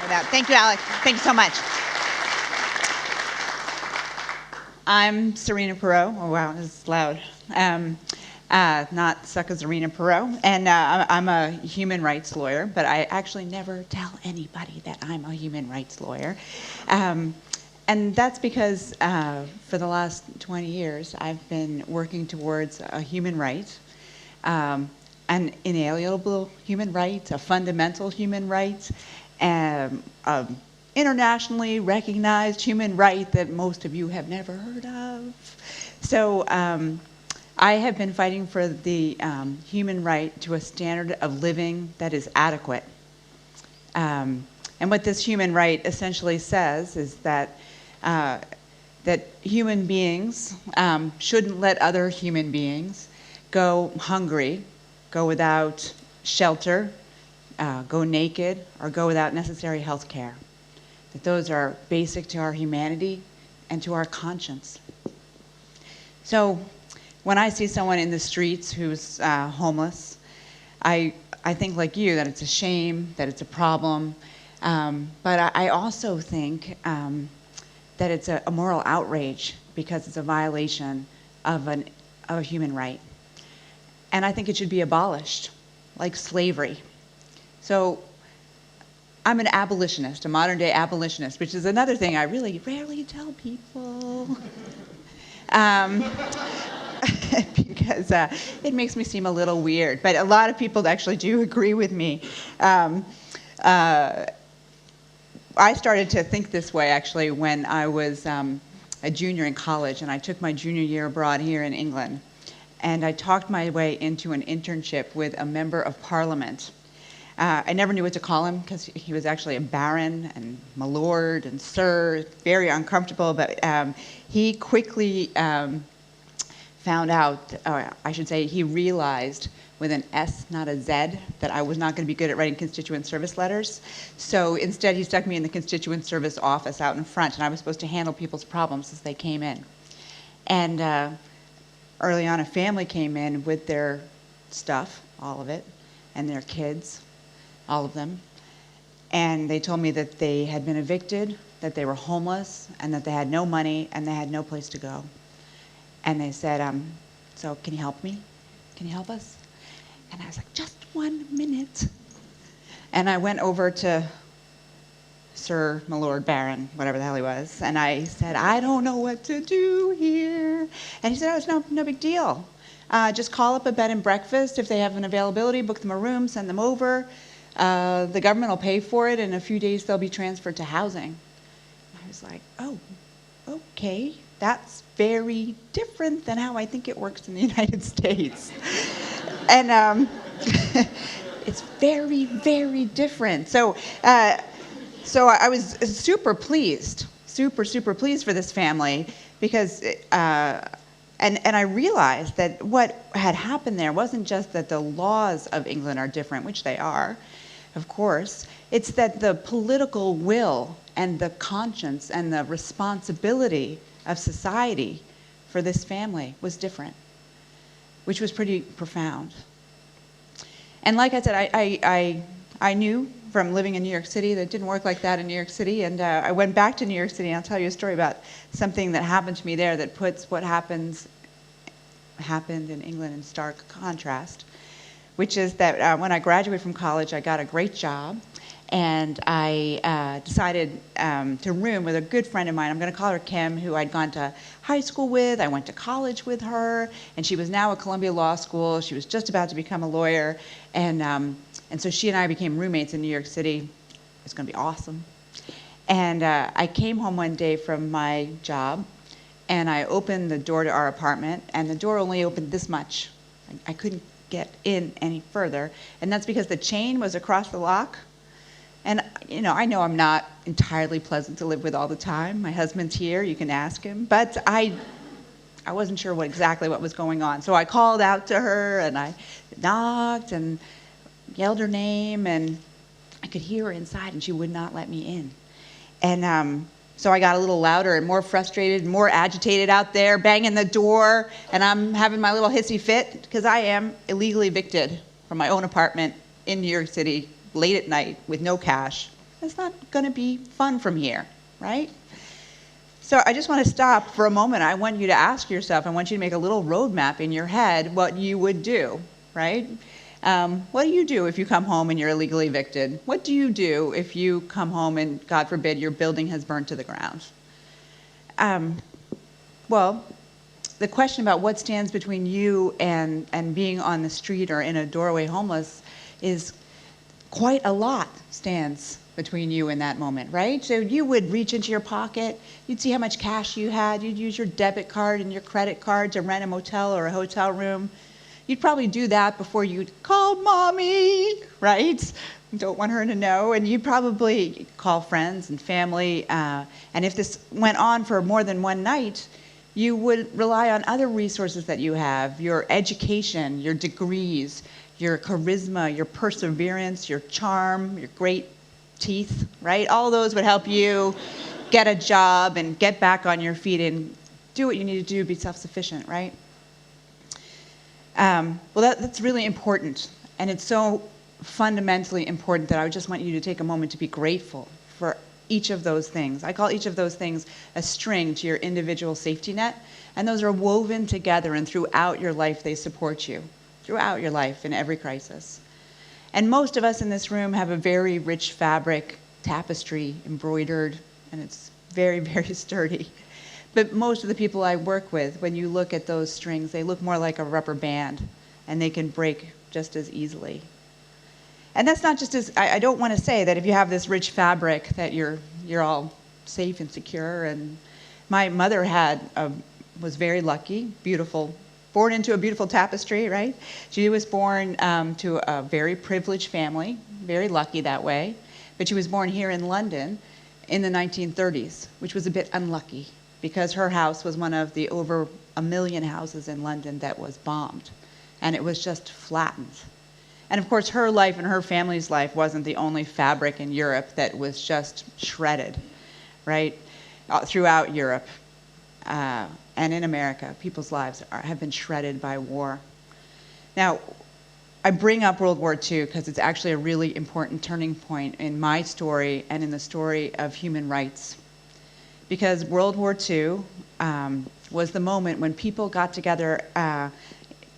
for that. Thank you, Alex. Thank you so much. I'm Sczerina Perot. Oh, wow, this is loud. Not Zaccheus Perot. And I'm a human rights lawyer, but I actually never tell anybody that I'm a human rights lawyer. And that's because for the last 20 years, I've been working towards a human right, an inalienable human right, a fundamental human right, internationally recognized human right that most of you have never heard of. So I have been fighting for the human right to a standard of living that is adequate. And what this human right essentially says is that that human beings shouldn't let other human beings go hungry, go without shelter, go naked, or go without necessary health care. That those are basic to our humanity and to our conscience. So when I see someone in the streets who's homeless, I think like you that it's a shame, that it's a problem, but I also think that it's a moral outrage because it's a violation of a human right. And I think it should be abolished, like slavery. So I'm an abolitionist, a modern day abolitionist, which is another thing I really rarely tell people. Because it makes me seem a little weird, but a lot of people actually do agree with me. I started to think this way actually when I was a junior in college, and I took my junior year abroad here in England, and I talked my way into an internship with a member of parliament. I never knew what to call him because he was actually a baron and my lord and sir, very uncomfortable, but he quickly found out, or I should say he realized with an S, not a Z, that I was not going to be good at writing constituent service letters. So instead he stuck me in the constituent service office out in front, and I was supposed to handle people's problems as they came in. And early on a family came in with their stuff, all of it, and their kids, all of them. And they told me that they had been evicted, that they were homeless, and that they had no money, and they had no place to go. And they said, so can you help me? Can you help us? And I was like, just 1 minute. And I went over to Sir, my Lord Baron, whatever the hell he was, and I said, I don't know what to do here. And he said, oh, it's no big deal. Just call up a bed and breakfast. If they have an availability, book them a room, send them over. The government will pay for it. In a few days, they'll be transferred to housing. I was like, oh, okay. That's very different than how I think it works in the United States. And it's very, very different. So I was super pleased, super pleased for this family because, and I realized that what had happened there wasn't just that the laws of England are different, which they are, of course. It's that the political will and the conscience and the responsibility of society for this family was different, which was pretty profound. And like I said, I knew from living in New York City that it didn't work like that in New York City, and I went back to New York City, and I'll tell you a story about something that happened to me there that puts what happened in England in stark contrast, which is that when I graduated from college, I got a great job, and I decided to room with a good friend of mine. I'm going to call her Kim, who I'd gone to high school with. I went to college with her, and she was now at Columbia Law School. She was just about to become a lawyer, and so she and I became roommates in New York City. It's going to be awesome. And I came home one day from my job, and I opened the door to our apartment, and the door only opened this much. I couldn't get in any further, and that's because the chain was across the lock. And I know I'm not entirely pleasant to live with all the time. My husband's here, you can ask him. But I wasn't sure exactly what was going on. So I called out to her, and I knocked and yelled her name, and I could hear her inside, and she would not let me in. And so I got a little louder and more frustrated and more agitated out there, banging the door, and I'm having my little hissy fit, because I am illegally evicted from my own apartment in New York City, late at night with no cash. It's not going to be fun from here, right? So I just want to stop for a moment. I want you to ask yourself, I want you to make a little roadmap in your head what you would do, right? What do you do if you come home and you're illegally evicted? What do you do if you come home and, God forbid, your building has burned to the ground? Well, the question about what stands between you and being on the street or in a doorway homeless is quite a lot stands between you in that moment, right? So you would reach into your pocket, you'd see how much cash you had, you'd use your debit card and your credit card to rent a motel or a hotel room. You'd probably do that before you'd call mommy, right? Don't want her to know. And you'd probably call friends and family. And if this went on for more than one night, you would rely on other resources that you have, your education, your degrees, your charisma, your perseverance, your charm, your great teeth, right? All those would help you get a job and get back on your feet and do what you need to do, be self-sufficient, right? Well, that's really important, and it's so fundamentally important that I just want you to take a moment to be grateful for each of those things. I call each of those things a string to your individual safety net, and those are woven together, and throughout your life they support you, throughout your life in every crisis. And most of us in this room have a very rich fabric, tapestry, embroidered, and it's very, very sturdy. But most of the people I work with, when you look at those strings, they look more like a rubber band, and they can break just as easily. And that's not just as, I don't want to say that if you have this rich fabric that you're all safe and secure. And my mother was very lucky, beautiful, born into a beautiful tapestry, right? She was born to a very privileged family, very lucky that way. But she was born here in London in the 1930s, which was a bit unlucky because her house was one of the over 1 million houses in London that was bombed. And it was just flattened. And of course, her life and her family's life wasn't the only fabric in Europe that was just shredded, right? Throughout Europe and in America, people's lives have been shredded by war. Now, I bring up World War II because it's actually a really important turning point in my story and in the story of human rights. Because World War II was the moment when people got together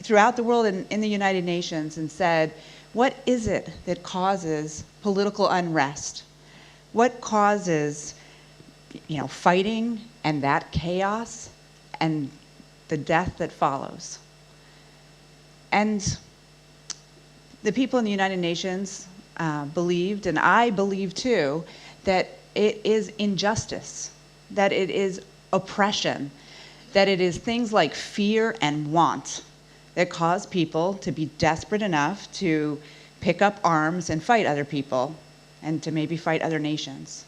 throughout the world and in the United Nations and said, what is it that causes political unrest? What causes, fighting and that chaos and the death that follows? And the people in the United Nations believed, and I believe too, that it is injustice, that it is oppression, that it is things like fear and want that cause people to be desperate enough to pick up arms and fight other people and to maybe fight other nations.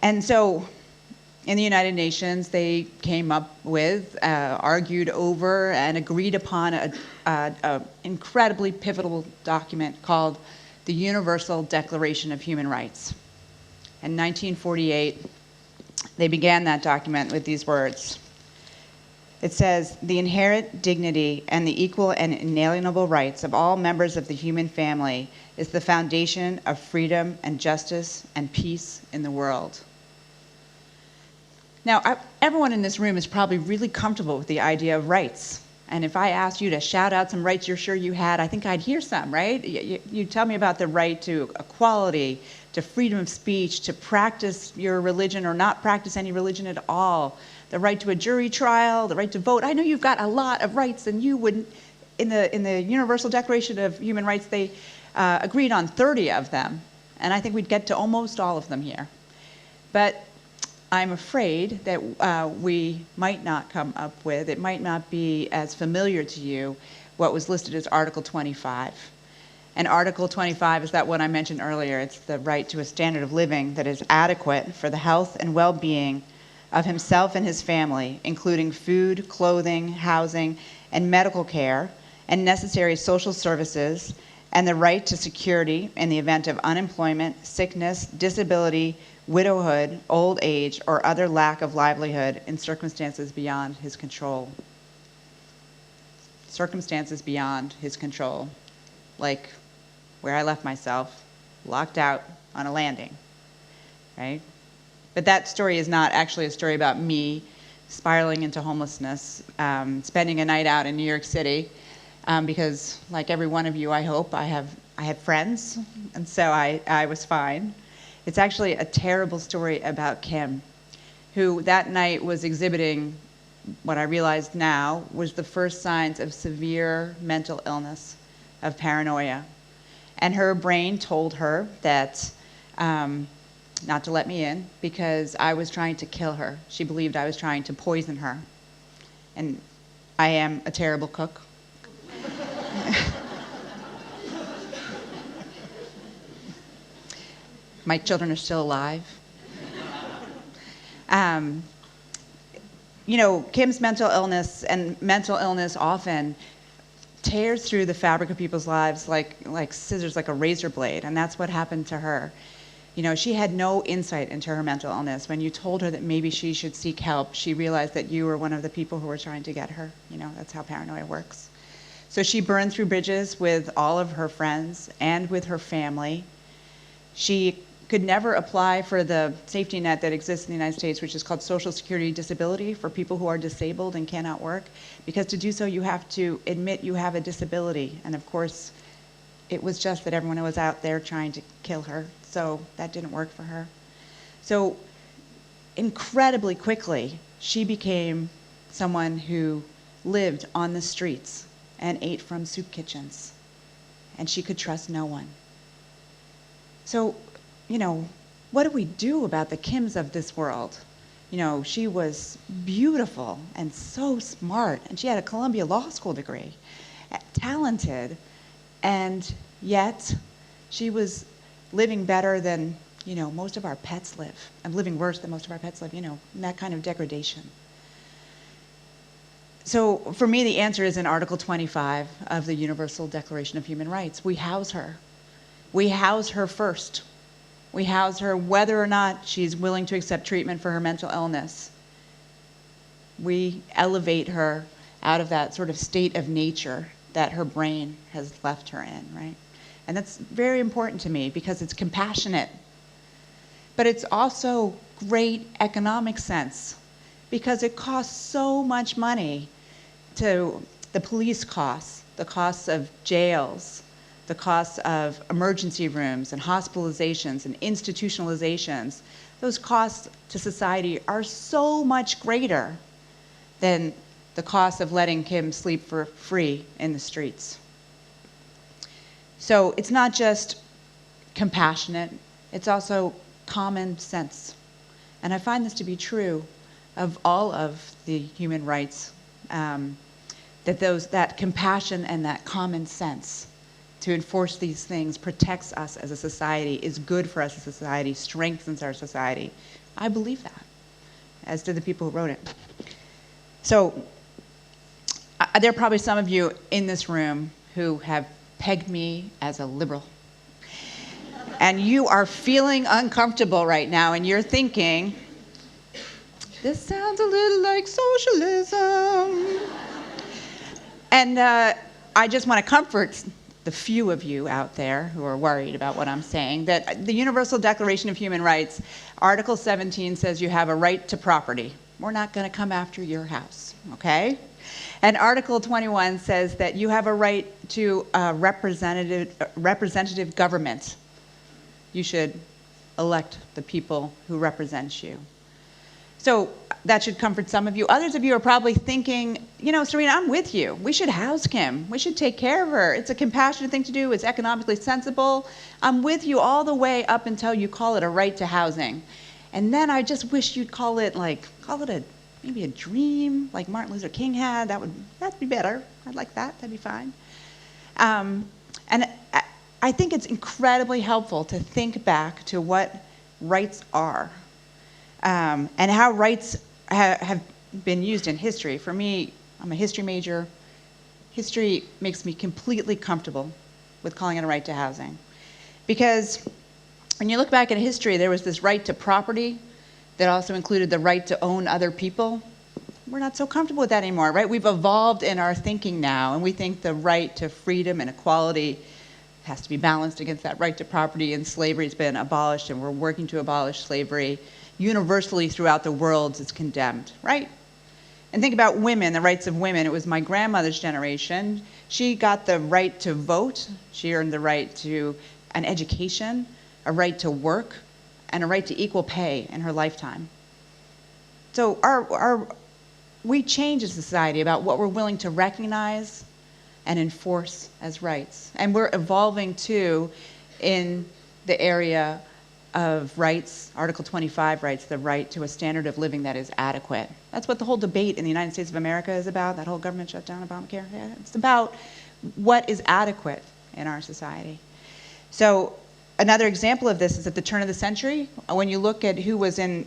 And so in the United Nations, they came up with, argued over, and agreed upon an incredibly pivotal document called the Universal Declaration of Human Rights. In 1948, they began that document with these words. It says, "The inherent dignity and the equal and inalienable rights of all members of the human family is the foundation of freedom and justice and peace in the world." Now, everyone in this room is probably really comfortable with the idea of rights. And if I asked you to shout out some rights you're sure you had, I think I'd hear some, right? You tell me about the right to equality, to freedom of speech, to practice your religion or not practice any religion at all, the right to a jury trial, the right to vote. I know you've got a lot of rights, and you wouldn't, in the Universal Declaration of Human Rights, they agreed on 30 of them. And I think we'd get to almost all of them here. But I'm afraid that we might not come up with, it might not be as familiar to you, what was listed as Article 25. And Article 25 is that one I mentioned earlier. It's the right to a standard of living that is adequate for the health and well-being of himself and his family, including food, clothing, housing, and medical care, and necessary social services, and the right to security in the event of unemployment, sickness, disability, widowhood, old age, or other lack of livelihood in circumstances beyond his control. Circumstances beyond his control, like where I left myself, locked out on a landing, right? But that story is not actually a story about me spiraling into homelessness, spending a night out in New York City, because like every one of you, I hope, I had friends, and so I was fine. It's actually a terrible story about Kim, who that night was exhibiting what I realized now was the first signs of severe mental illness, of paranoia. And her brain told her that not to let me in because I was trying to kill her. She believed I was trying to poison her. And I am a terrible cook. My children are still alive. You know, Kim's mental illness, and mental illness often tears through the fabric of people's lives like scissors, like a razor blade, and that's what happened to her. You know, she had no insight into her mental illness. When you told her that maybe she should seek help, she realized that you were one of the people who were trying to get her. You know, that's how paranoia works. So she burned through bridges with all of her friends and with her family. She could never apply for the safety net that exists in the United States, which is called Social Security Disability for people who are disabled and cannot work, because to do so you have to admit you have a disability. And of course, it was just that everyone was out there trying to kill her, so that didn't work for her. So incredibly quickly, she became someone who lived on the streets and ate from soup kitchens, and she could trust no one. So, you know, what do we do about the Kims of this world? You know, she was beautiful and so smart, and she had a Columbia Law School degree, talented, and yet she was living better than, you know, most of our pets live, and living worse than most of our pets live, you know, in that kind of degradation. So for me, the answer is in Article 25 of the Universal Declaration of Human Rights. We house her. We house her first. We house her whether or not she's willing to accept treatment for her mental illness. We elevate her out of that sort of state of nature that her brain has left her in, right? And that's very important to me because it's compassionate. But it's also great economic sense because it costs so much money to the police costs, the costs of jails, the costs of emergency rooms and hospitalizations and institutionalizations. Those costs to society are so much greater than the cost of letting Kim sleep for free in the streets. So it's not just compassionate, it's also common sense. And I find this to be true of all of the human rights, that compassion and that common sense to enforce these things protects us as a society, is good for us as a society, strengthens our society. I believe that, as did the people who wrote it. So there are probably some of you in this room who have pegged me as a liberal. And you are feeling uncomfortable right now, and you're thinking, this sounds a little like socialism. And I just want to comfort the few of you out there who are worried about what I'm saying, that the Universal Declaration of Human Rights, Article 17 says you have a right to property. We're not going to come after your house, okay? And Article 21 says that you have a right to representative government. You should elect the people who represent you. So that should comfort some of you. Others of you are probably thinking, you know, Sczerina, I'm with you. We should house Kim. We should take care of her. It's a compassionate thing to do. It's economically sensible. I'm with you all the way up until you call it a right to housing. And then I just wish you'd call it maybe a dream, like Martin Luther King had. That'd be better. I'd like that. That'd be fine. And I think it's incredibly helpful to think back to what rights are. And how rights have been used in history. For me, I'm a history major. History makes me completely comfortable with calling it a right to housing. Because when you look back at history, there was this right to property that also included the right to own other people. We're not so comfortable with that anymore, right? We've evolved in our thinking now, and we think the right to freedom and equality has to be balanced against that right to property, and slavery has been abolished, and we're working to abolish slavery. Universally throughout the world, it's condemned, right? And think about women, the rights of women. It was my grandmother's generation. She got the right to vote. She earned the right to an education, a right to work, and a right to equal pay in her lifetime. So we change as a society about what we're willing to recognize and enforce as rights. And we're evolving too in the area of rights, Article 25 rights, the right to a standard of living that is adequate. That's what the whole debate in the United States of America is about, that whole government shutdown, Obamacare. Yeah, it's about what is adequate in our society. So another example of this is at the turn of the century, when you look at who was in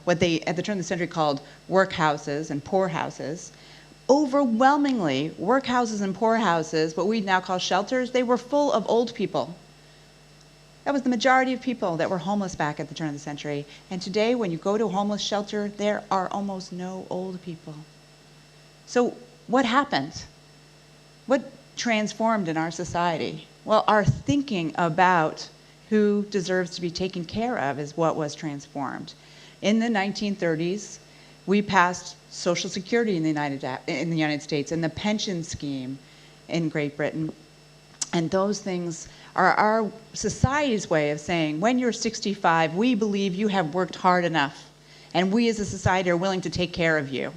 what they at the turn of the century called workhouses and poorhouses, overwhelmingly workhouses and poorhouses, what we now call shelters, they were full of old people. That was the majority of people that were homeless back at the turn of the century. And today, when you go to a homeless shelter, there are almost no old people. So what happened? What transformed in our society? Well, our thinking about who deserves to be taken care of is what was transformed. In the 1930s, we passed Social Security in the United States and the pension scheme in Great Britain. And those things are our society's way of saying, when you're 65, we believe you have worked hard enough, and we as a society are willing to take care of you.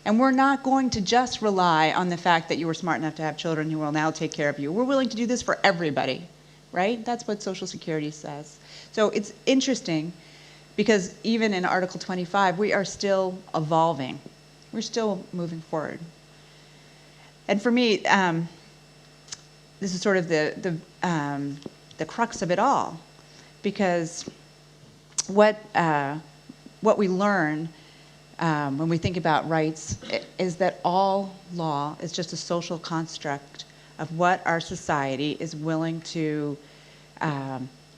And we're not going to just rely on the fact that you were smart enough to have children who will now take care of you. We're willing to do this for everybody, right? That's what Social Security says. So it's interesting because even in Article 25, we are still evolving. We're still moving forward. And for me, this is sort of the crux of it all, because what we learn when we think about rights is that all law is just a social construct of what our society is willing to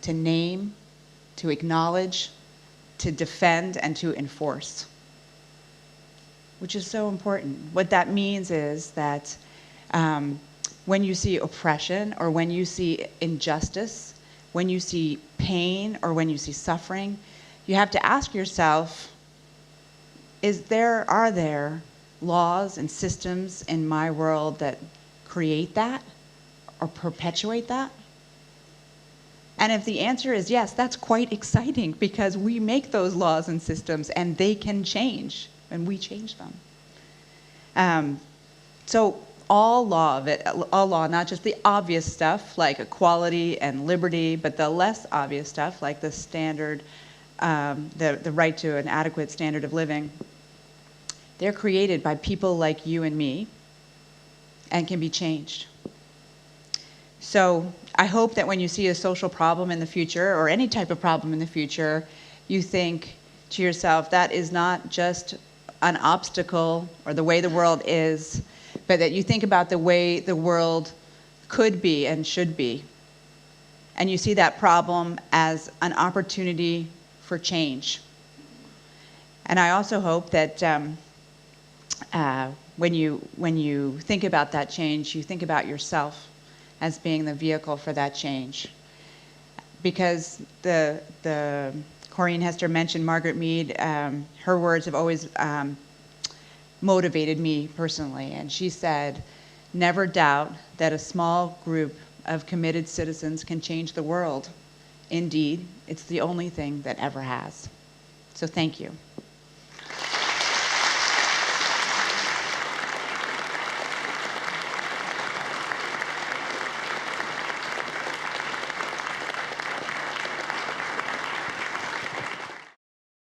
name, to acknowledge, to defend, and to enforce, which is so important. What that means is that when you see oppression, or when you see injustice, when you see pain, or when you see suffering, you have to ask yourself, are there laws and systems in my world that create that or perpetuate that? And if the answer is yes, that's quite exciting, because we make those laws and systems and they can change, and we change them. So all law, not just the obvious stuff like equality and liberty, but the less obvious stuff like the standard, the right to an adequate standard of living, they're created by people like you and me and can be changed. So I hope that when you see a social problem in the future, or any type of problem in the future, you think to yourself, that is not just an obstacle or the way the world is, but that you think about the way the world could be and should be. And you see that problem as an opportunity for change. And I also hope that when you think about that change, you think about yourself as being the vehicle for that change. Because the Corrine Hester mentioned Margaret Mead, her words have always motivated me personally. And she said, never doubt that a small group of committed citizens can change the world. Indeed, it's the only thing that ever has. So thank you.